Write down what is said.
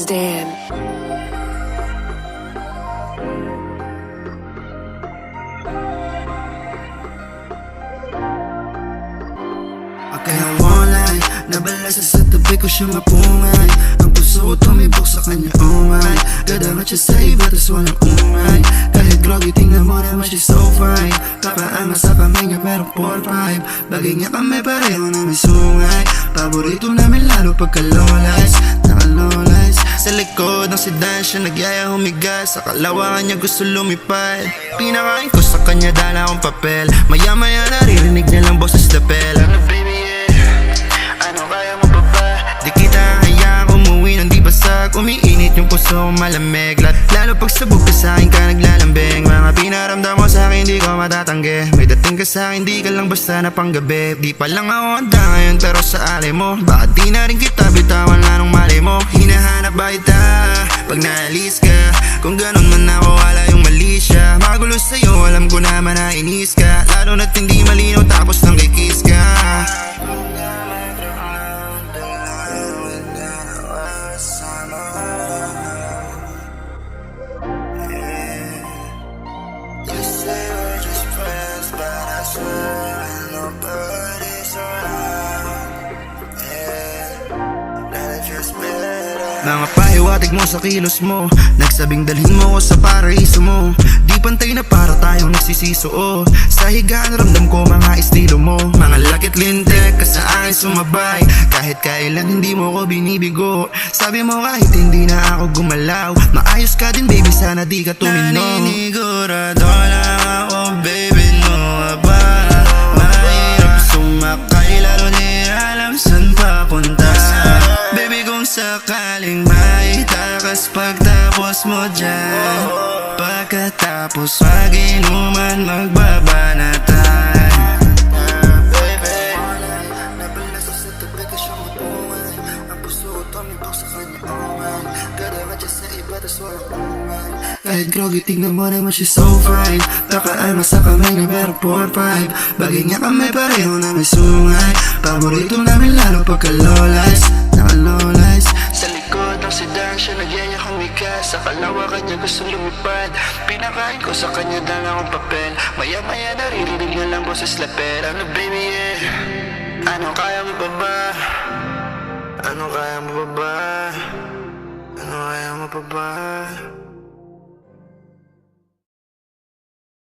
is Dan. Kaya walay, nabalasa sa tabi ko siya mapungay. Ang puso ko tumibok sa kanya, oh my. Gadangat siya sa iba, tas walang umay. Kahit groggy, tingnan mo naman she's so fine. Papaangas sa kamay niya pero 4-5. Bagay niya kami pareho na may sungay. Paborito namin lalo pagka-lowlights, naka-lowlights. Sa likod ng sedan siya nagyaya humiga. Sa kalawangan niya gusto lumipad. Pinakain ko sa kanya dala akong papel. Maya-maya naririnig nilang boses lapel. Ano baby, ano kaya mo pa ba? Di kita hayaan umuwi ng di basag. Umiinit yung puso malamig. Lalo pag sabog ka sa'kin ka naglalambing. Mga pinaramdam mo sa'kin di ko matatanggi. May dating ka sa'kin di ka lang basta na panggabi. Di pa lang ako handa ngayon pero sa alay mo. Baka di na rin kita bitawan na nung mali mo. Hinahanap ba kita pag naalis ka? Kung ganun man ako wala yung mali siya. Magulo sa'yo alam ko naman na inis ka. Lalo na't hindi malinaw tapos nang kay kiss ka. Mga pahiwatig mo sa kilos mo, nagsabing dalhin mo ko sa paraiso mo. Di pantay na para tayong nagsisiso, oh. Sa higaan ramdam ko mga estilo mo. Mga lakit lintek ka sa akin sumabay. Kahit kailan hindi mo ko binibigo. Sabi mo kahit hindi na ako gumalaw. Maayos ka din baby sana di ka tumino. Naninigurado lang ako baby, no ba? Mahirap sumakay lalo di alam saan papunta. Baby kung sakaling maitakas pagtapos mo dyan. Pagkatapos mag-inuman magbabanatan. Baby, nabalasa sa tabi ka siya mapungay. Ang puso ko tumibok sa kanya, oh man. Gadangat siya sa iba tas walang umay. Kahit groggy tingnan mo naman she's so fine. Takaan sa kamay na pero 4-5. Bagay niya kami pareho na may sungay. Paborito namin lalo pagka-lowlights, naka-lowlights. Sa likod ng sedan siya nagyaya humiga. Sa kalawakan niya gusto lumipad. Pinakain ko sa kanya dala akong papel. Maya-maya naririnig niya lang boses lapel. Ano baby, ano kaya mo pa ba? Ano kaya mo pa ba? Ano kaya mo pa ba?